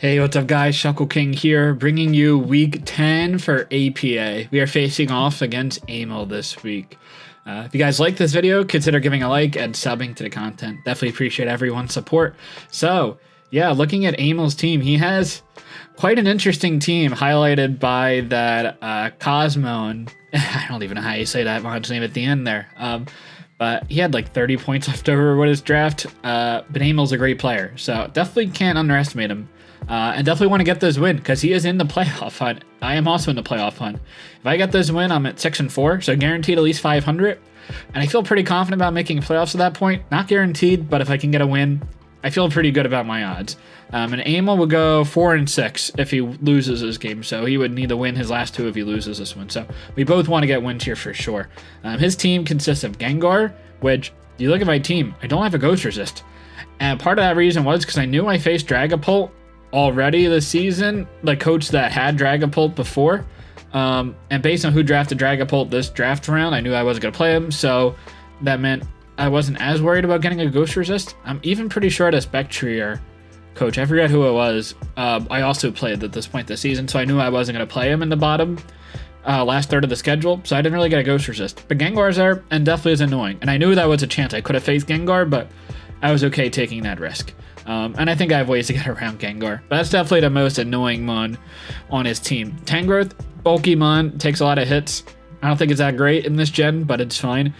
Hey, what's up guys, Shuckle King here, bringing you week 10 for APA. We are facing off against Aimel this week. If you guys like this video, consider giving a like and subbing to the content. Definitely appreciate everyone's support. So, yeah, looking at Aimel's team, he has quite an interesting team highlighted by that Cosmo, and I don't even know how you say that mon's name at the end there. But he had like 30 points left over with his draft. But Aimel's a great player, so definitely can't underestimate him. And definitely want to get this win because he is in the playoff hunt. I am also in the playoff hunt. If I get this win, I'm at 6-4, so guaranteed at least 500. And I feel pretty confident about making playoffs at that point. Not guaranteed, but if I can get a win, I feel pretty good about my odds. And Aimel would go 4-6 if he loses this game, so he would need to win his last two if he loses this one. So we both want to get wins here for sure. His team consists of Gengar, which, if you look at my team, I don't have a Ghost Resist. And part of that reason was because I knew I faced Dragapult already this season, the coach that had Dragapult before. And based on who drafted Dragapult this draft round, I knew I wasn't going to play him, so that meant I wasn't as worried about getting a Ghost Resist. I'm even pretty sure the Spectrier coach, I forget who it was, I also played at this point this season, so I knew I wasn't going to play him in the bottom last third of the schedule, so I didn't really get a Ghost Resist. But Gengar's there, and definitely is annoying. And I knew that was a chance I could have faced Gengar, but I was okay taking that risk. And I think I have ways to get around Gengar. But that's definitely the most annoying mon on his team. Tangrowth, bulky mon, takes a lot of hits. I don't think it's that great in this gen, but it's fine.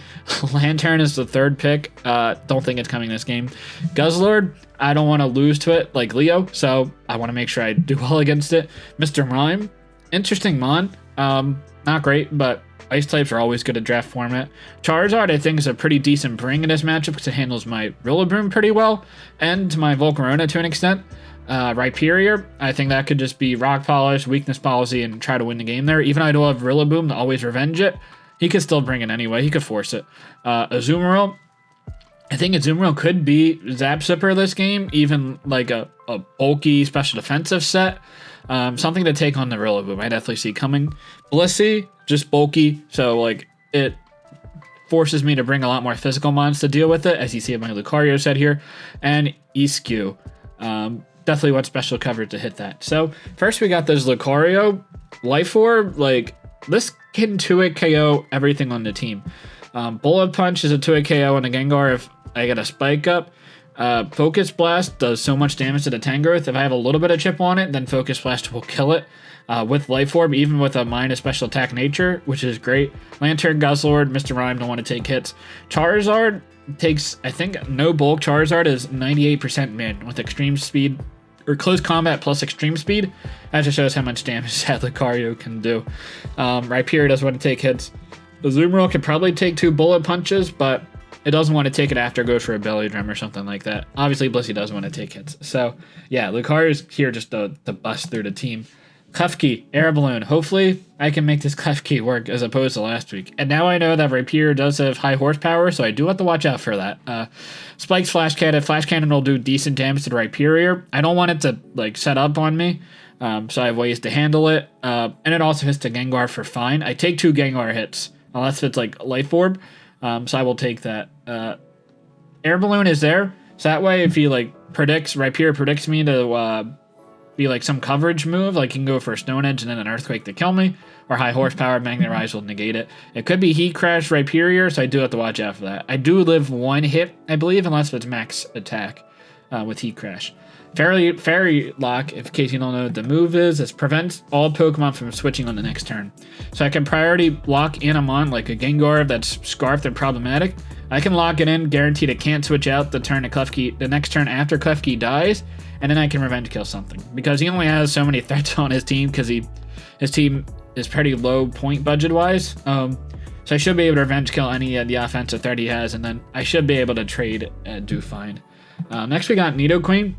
Lantern is the third pick. Don't think it's coming this game. Guzzlord, I don't want to lose to it like Leo, so I want to make sure I do well against it. Mr. Rhyme, interesting mon. Not great, but Ice types are always good at draft format. Charizard, I think, is a pretty decent bring in this matchup because it handles my Rillaboom pretty well, and my Volcarona to an extent. Rhyperior, I think that could just be Rock Polish, Weakness Policy, and try to win the game there. Even though I do have Rillaboom to always revenge it, he could still bring it anyway. He could force it. Azumarill, I think Azumarill could be Zap Zipper this game, even like a bulky special defensive set. Something to take on the Rillaboom, I definitely see coming. Blissey, just bulky, so like it forces me to bring a lot more physical mons to deal with it, as you see in my Lucario set here. And Eskew, definitely want special coverage to hit that. So first we got this Lucario. Life Orb, like this can 2-hit KO everything on the team. Bullet Punch is a 2-hit KO on a Gengar if I get a spike up. Focus Blast does so much damage to the Tangrowth. If I have a little bit of chip on it, then Focus Blast will kill it. With Life Orb, even with a minus special attack nature, which is great. Lantern, Guzzlord, Mr. Rhyme don't want to take hits. Charizard takes, I think, no bulk. Charizard is 98% min with extreme speed, or close combat plus extreme speed. That just shows how much damage that Lucario can do. Rhyperior doesn't want to take hits. Azumarill can probably take 2 bullet punches, but it doesn't want to take it after it goes for a belly drum or something like that. Obviously, Blissey doesn't want to take hits. So, yeah, Lucario's here just to bust through the team. Klefki, Air Balloon. Hopefully, I can make this Klefki work as opposed to last week. And now I know that Rhyperior does have high horsepower, so I do have to watch out for that. Spike's Flash Cannon. Flash Cannon will do decent damage to the Rhyperior. I don't want it to like set up on me, so I have ways to handle it. And it also hits the Gengar for fine. I take 2 Gengar hits, unless it's like Life Orb. So I will take that. Air Balloon is there, so that way if he like Rhyperior predicts me to be like some coverage move, like he can go for a Stone Edge and then an Earthquake to kill me, or high horsepower Magnet Rise will negate it. It could be Heat Crash Rhyperior, so I do have to watch out for that. I do live 1 hit, I believe, unless it's max attack with Heat Crash. Fairy Lock, in case you don't know what the move is, it prevents all Pokemon from switching on the next turn. So I can priority lock in a mon like a Gengar that's Scarfed and problematic. I can lock it in, guaranteed it can't switch out the next turn after Klefki dies, and then I can revenge kill something. Because he only has so many threats on his team, because his team is pretty low point budget-wise. So I should be able to revenge kill any of the offensive threat he has, and then I should be able to trade and do fine. Next we got Nidoqueen.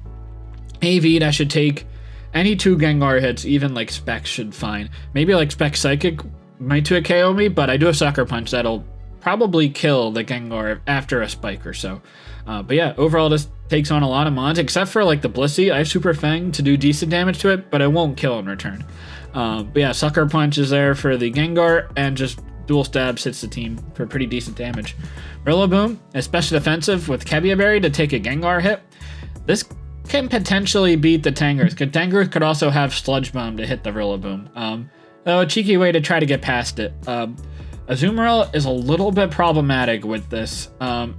AV, that should take any 2 Gengar hits, even like Specs should fine. Maybe like Spec Psychic might 2-hit KO me, but I do a Sucker Punch that'll probably kill the Gengar after a spike or so. But yeah, overall this takes on a lot of mons, except for like the Blissey. I have Super Fang to do decent damage to it, but it won't kill in return. But yeah, Sucker Punch is there for the Gengar, and just dual stabs hits the team for pretty decent damage. Rillaboom is special defensive with Kebiaberry to take a Gengar hit. This can potentially beat the Tangrowth. Tangrowth could also have Sludge Bomb to hit the Rillaboom. Though a cheeky way to try to get past it. Azumarill is a little bit problematic with this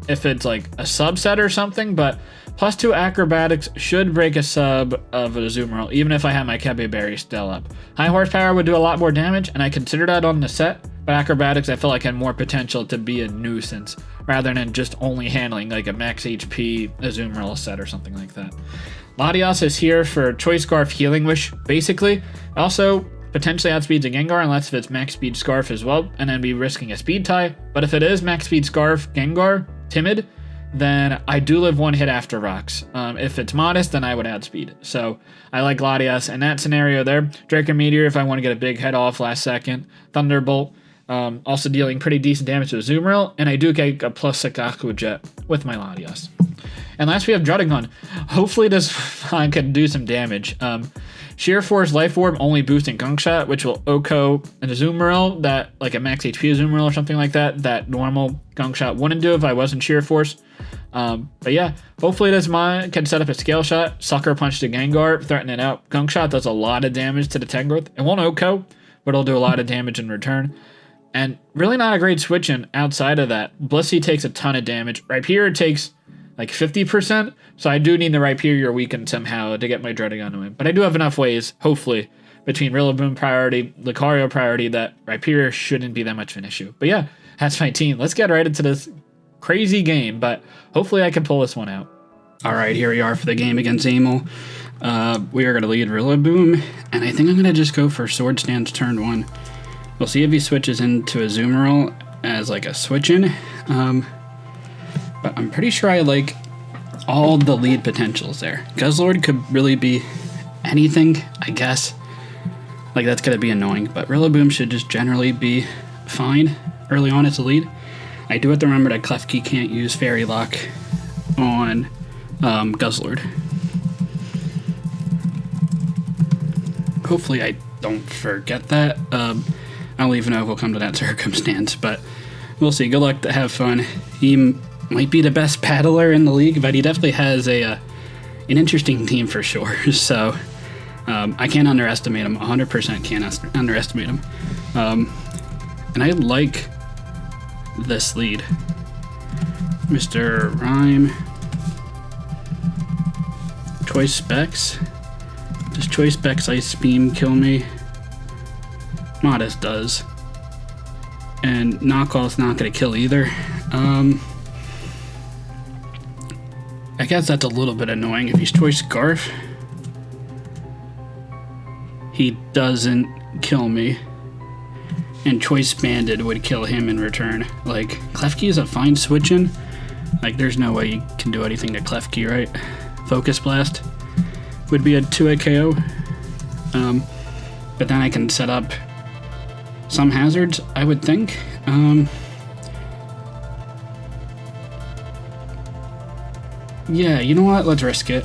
if it's like a subset or something, but +2 acrobatics should break a sub of Azumarill, even if I have my Kebe Berry still up. High horsepower would do a lot more damage, and I consider that on the set, but acrobatics I feel like had more potential to be a nuisance, rather than just only handling like a max HP Azumarill set or something like that. Latias is here for Choice Scarf Healing Wish, basically. Also, potentially outspeeds a Gengar unless if it's max speed Scarf as well, and then be risking a speed tie. But if it is max speed Scarf Gengar, Timid, then I do live one hit after rocks. If it's modest, then I would add speed. So I like Latias in that scenario there. Draco Meteor if I want to get a big head off last second. Thunderbolt, also dealing pretty decent damage to Azumarill, and I do get a +6 Aqua Jet with my Latias. And last we have Druddigon. Hopefully this can do some damage. Sheer Force Life Orb only boosting Gunk Shot, which will OHKO an Azumarill that, like a max HP Azumarill or something like that, that normal Gunk Shot wouldn't do if I wasn't Sheer Force. But yeah, hopefully this can set up a Scale Shot, Sucker Punch to Gengar, threaten it out. Gunk Shot does a lot of damage to the Tangrowth. It won't OHKO, but it'll do a lot of damage in return. And really not a great switch in outside of that. Blissey takes a ton of damage. Rhyperior takes like 50%, so I do need the Rhyperior weakened somehow to get my Druddigon to win. But I do have enough ways, hopefully, between Rillaboom priority, Lucario priority, that Rhyperior shouldn't be that much of an issue. But yeah, that's my team. Let's get right into this crazy game, but hopefully I can pull this one out. All right, here we are for the game against Aimel. We are going to lead Rillaboom, and I think I'm going to just go for Sword Stance turn 1. We'll see if he switches into Azumarill as like a switch-in. But I'm pretty sure I like all the lead potentials there. Guzzlord could really be anything, I guess. Like, that's going to be annoying, but Rillaboom should just generally be fine early on as a lead. I do have to remember that Klefki can't use Fairy Lock on Guzzlord. Hopefully I don't forget that. I don't even know if we'll come to that circumstance, but we'll see. Good luck, to have fun. He might be the best paddler in the league, but he definitely has an interesting team for sure. So I can't underestimate him. 100% can't underestimate him. And I like this lead. Mr. Rhyme. Choice Specs. Does Choice Specs Ice Beam kill me? Modest does. And Knockoff's not going to kill either. I guess that's a little bit annoying. If he's Choice Scarf, he doesn't kill me. And Choice Banded would kill him in return. Like, Klefki is a fine switch-in. Like, there's no way you can do anything to Klefki, right? Focus Blast would be a 2-hit KO. But then I can set up some hazards, I would think. Yeah, you know what? Let's risk it.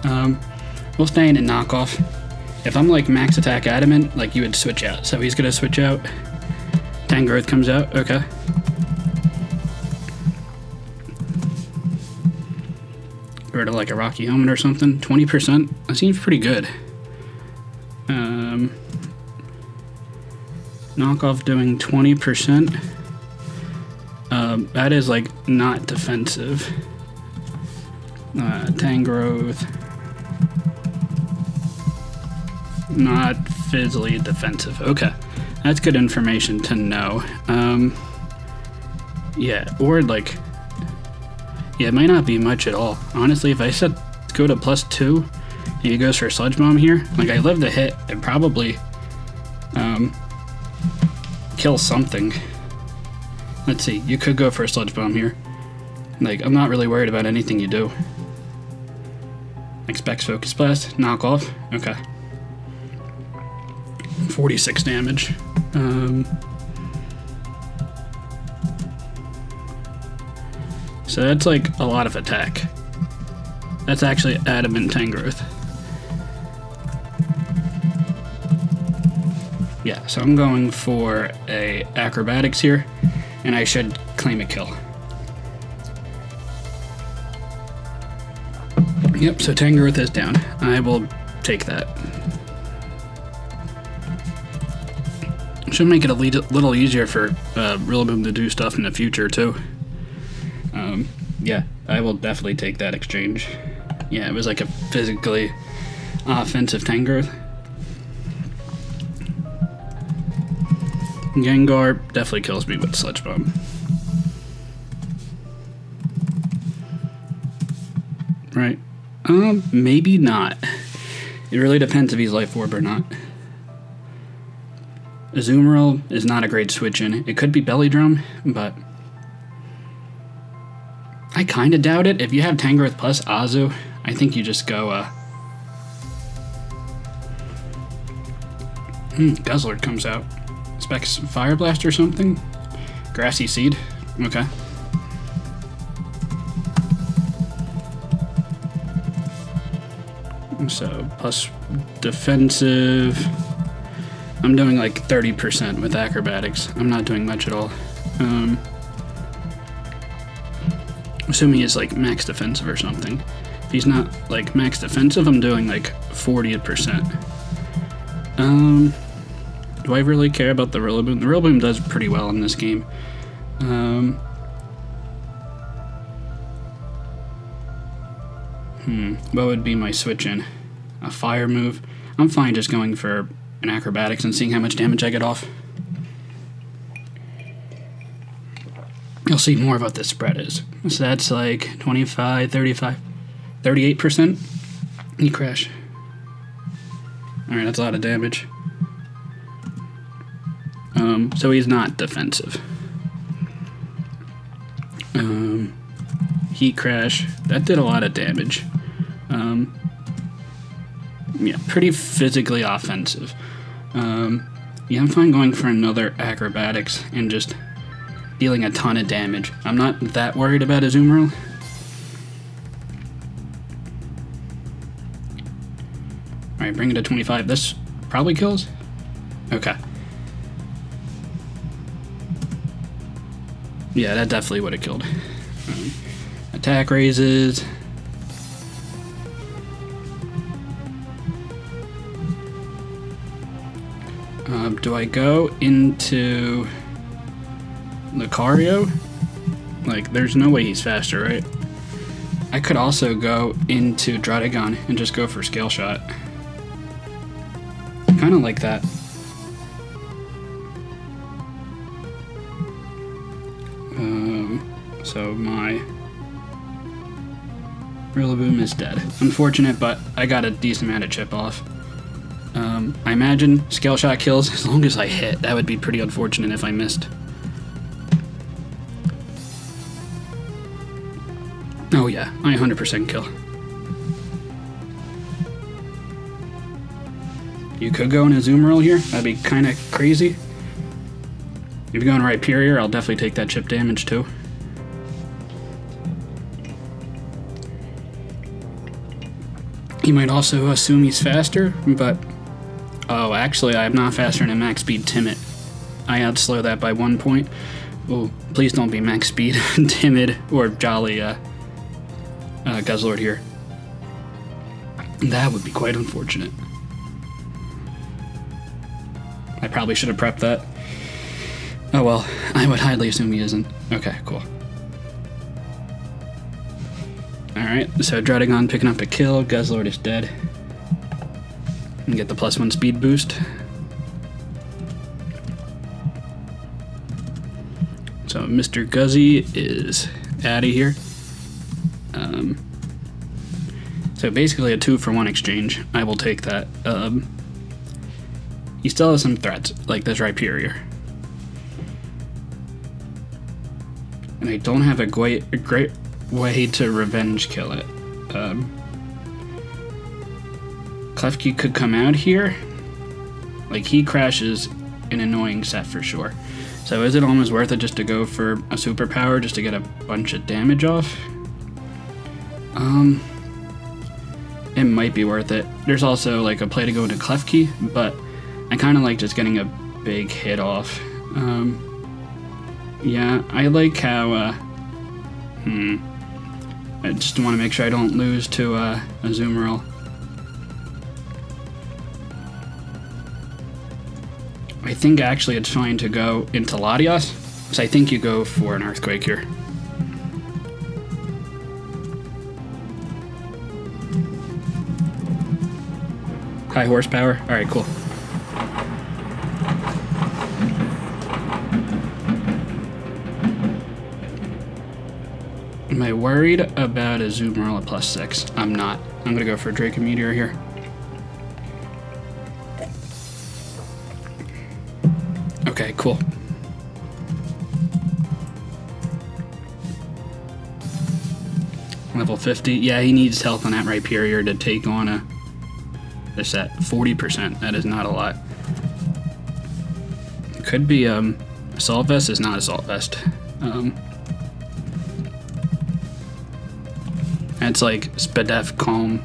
We'll stay in and knock off. If I'm like max attack adamant, like you would switch out. So he's gonna switch out. Tangrowth comes out. Okay. Or to like a Rocky Helmet or something. 20%. That seems pretty good. Knockoff doing 20%. That is like not defensive. Tangrowth. Not fizzly defensive. Okay. That's good information to know. Yeah, or like... Yeah, it might not be much at all. Honestly, if I said go to +2, and he goes for a Sludge Bomb here, like I live the hit, and probably kill something. Let's see, you could go for a Sludge Bomb here. Like, I'm not really worried about anything you do. Expects Focus Blast, knock off. Okay. 46 damage. So that's like a lot of attack. That's actually Adamant Tangrowth. Yeah, so I'm going for a Acrobatics here, and I should claim a kill. Yep, so Tangrowth is down. I will take that. Should make it a little easier for Rillaboom to do stuff in the future, too. Yeah, I will definitely take that exchange. Yeah, it was like a physically offensive Tangrowth. Gengar definitely kills me with Sludge Bomb. Right. Maybe not. It really depends if he's Life Orb or not. Azumarill is not a great switch in. It could be Belly Drum, but I kind of doubt it. If you have Tangrowth plus Azu, I think you just go, Guzzlord comes out. Specs Fire Blast or something? Grassy Seed? Okay. So, plus defensive. I'm doing like 30% with acrobatics. I'm not doing much at all. Assuming he's like max defensive or something. If he's not like max defensive, I'm doing like 40%. Do I really care about the Rillaboom? The Rillaboom does pretty well in this game. What would be my switch in? A fire move? I'm fine just going for an acrobatics and seeing how much damage I get off. You'll see more of what this spread is. So that's like 25, 35, 38%. You crash. Alright, that's a lot of damage. So he's not defensive. Heat Crash. That did a lot of damage. Yeah, pretty physically offensive. Yeah, I'm fine going for another acrobatics and just dealing a ton of damage. I'm not that worried about Azumarill. Alright, bring it to 25. This probably kills? Okay. Yeah, that definitely would have killed. Attack raises. Do I go into Lucario? Like, there's no way he's faster, right? I could also go into Draudigon and just go for Scale Shot. Kind of like that. So my Rillaboom is dead. Unfortunate, but I got a decent amount of chip off. I imagine Scale Shot kills as long as I hit. That would be pretty unfortunate if I missed. Oh yeah, I 100% kill. You could go in a Azumarill here. That'd be kind of crazy. If you're going Rhyperior, I'll definitely take that chip damage too. He might also assume he's faster, but... Oh, actually, I'm not faster than max speed Timid. I outslow that by 1 point. Oh, please don't be max speed Timid or Jolly Guzzlord here. That would be quite unfortunate. I probably should have prepped that. Oh well, I would highly assume he isn't. Okay, cool. Alright, so Draudigon picking up a kill, Guzzlord is dead. And get the +1 speed boost. So Mr. Guzzy is out of here. So basically a 2-for-1 exchange. I will take that. He still has some threats, like this Rhyperior. And I don't have a great way to revenge kill it. Klefki could come out here. Like, he crashes an annoying set for sure. So is it almost worth it just to go for a superpower just to get a bunch of damage off? It might be worth it. There's also like a play to go into Klefki, but I kind of like just getting a big hit off. Yeah, I like how, I just want to make sure I don't lose to a Azumarill. I think actually it's fine to go into Latios, so I think you go for an Earthquake here. High horsepower? Alright, cool. Am I worried about a Azumarill at +6? I'm not. I'm gonna go for a Draco Meteor here. Okay, cool. Level 50. Yeah, he needs health on that Rhyperior to take on a... This at 40%. That is not a lot. Could be, Assault Vest is not Assault Vest. That's like Spadef Calm.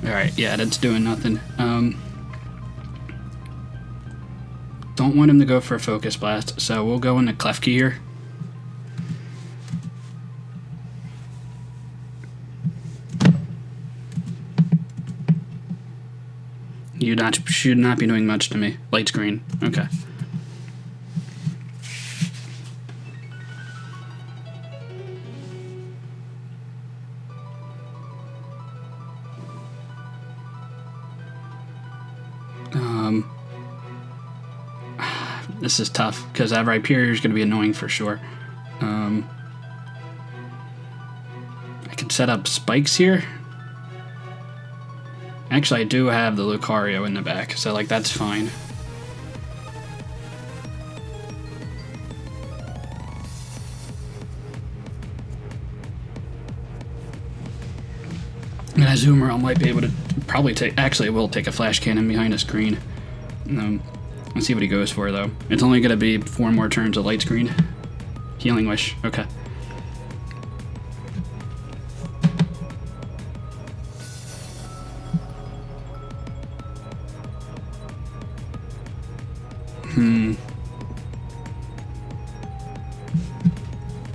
Alright, yeah, that's doing nothing. Don't want him to go for a Focus Blast, so we'll go into Klefki here. You should not be doing much to me. Light screen. Okay. This is tough because that Rhyperior is going to be annoying for sure. I can set up spikes here. Actually, I do have the Lucario in the back, so like that's fine. And Azumarill might be able to probably take. Actually, it will take a Flash Cannon behind a screen. Let's see what he goes for though. It's only gonna be 4 more turns of Light Screen. Healing Wish. Okay.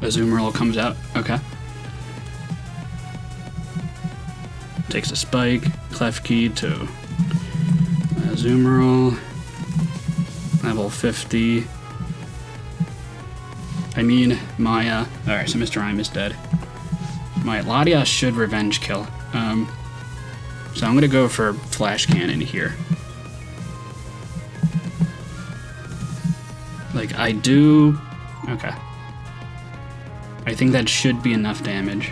Azumarill comes out. Okay. Takes a Spike. Klefki to Azumarill. Level 50. I mean, my, alright, so Mr. Rhyme is dead. My Latias should Revenge Kill. So I'm gonna go for Flash Cannon here. Like, I do... Okay. I think that should be enough damage.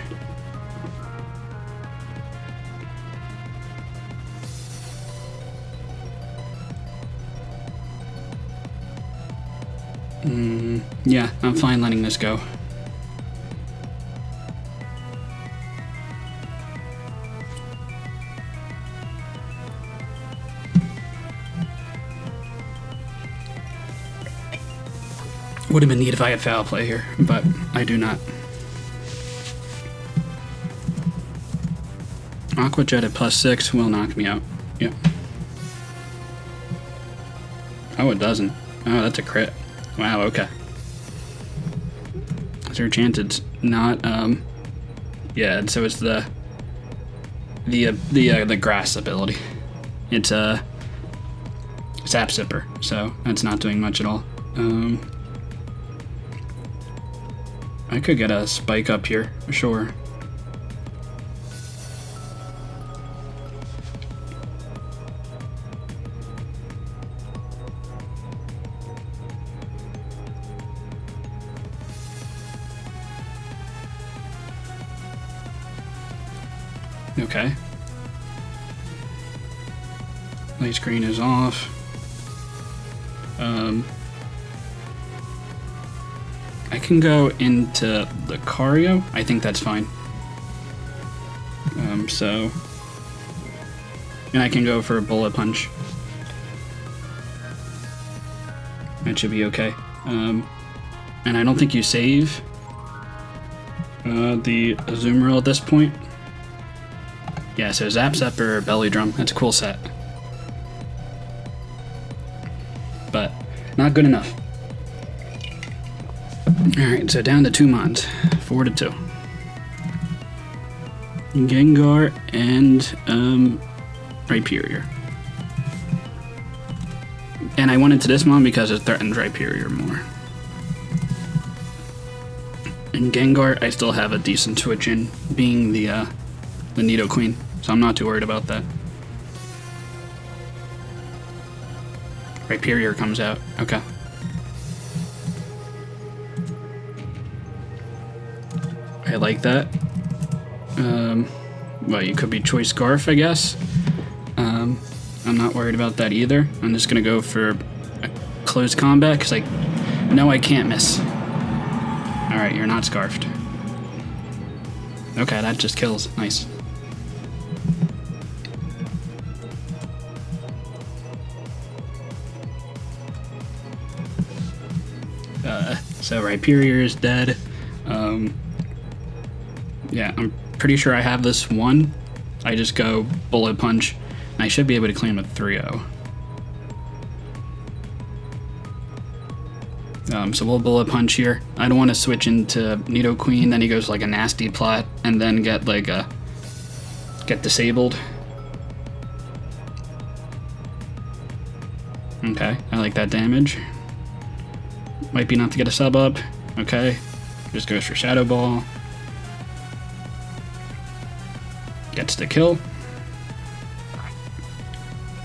Yeah, I'm fine letting this go. Would have been neat if I had foul play here, but I do not. Aqua Jet at +6 will knock me out. Yep. Oh, it doesn't. Oh, that's a crit. Wow, okay. Is there a chance it's not, yeah, so it's the grass ability. It's Zap Zipper, so that's not doing much at all. I could get a Spike up here, for sure. Okay. Light screen is off. I can go into the Lucario. I think that's fine. So... And I can go for a Bullet Punch. That should be okay. And I don't think you save the Azumarill at this point. Yeah, so Zap Zepper or Belly Drum. That's a cool set. But not good enough. Alright, so down to 2 mons. 4-2. Gengar and Rhyperior. And I went into this mon because it threatens Rhyperior more. And Gengar, I still have a decent switch in, being the Nidoqueen, so I'm not too worried about that. Rhyperior comes out. Okay. I like that. Well, you could be Choice Scarf, I guess. I'm not worried about that either. I'm just gonna go for a close combat because I know I can't miss. All right, you're not scarfed. Okay, that just kills. Nice. So Rhyperior is dead. Yeah, I'm pretty sure I have this one. I just go Bullet Punch, and I should be able to claim a 3-0. So we'll Bullet Punch here. I don't want to switch into Nidoqueen, then he goes like a nasty plot, and then get like get disabled. Okay, I like that damage. Might be enough to get a sub up. Okay, just goes for Shadow Ball. Gets the kill.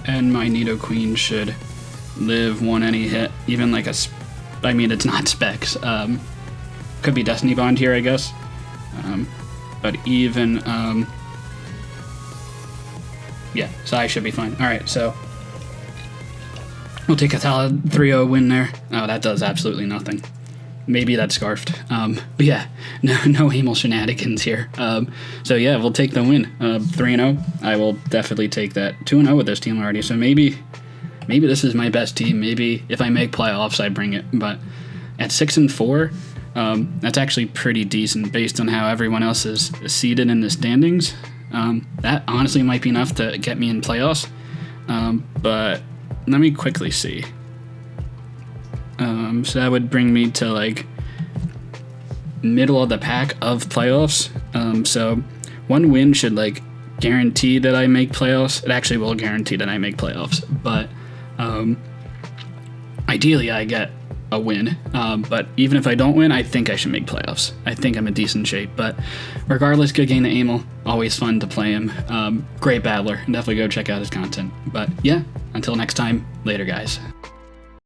And my Nidoqueen should live one any hit, even like a, I mean, it's not Specs. Could be Destiny Bond here, I guess. But even, yeah, so I should be fine. All right, so we'll take a solid 3-0 win there. Oh, that does absolutely nothing. Maybe that's scarfed. But yeah, no Aimel shenanigans here. So yeah, we'll take the win. 3-0. I will definitely take that. 2-0 with this team already. So maybe this is my best team. Maybe if I make playoffs, I bring it. But at 6-4, that's actually pretty decent based on how everyone else is seated in the standings. That honestly might be enough to get me in playoffs. But let me quickly see. So that would bring me to like middle of the pack of playoffs. So one win should like guarantee that I make playoffs. It actually will guarantee that I make playoffs, but ideally I get a win. But even if I don't win, I think I should make playoffs. I think I'm in decent shape, but regardless, good game to Aimel. Always fun to play him. Great battler. Definitely go check out his content. But yeah, until next time, later guys.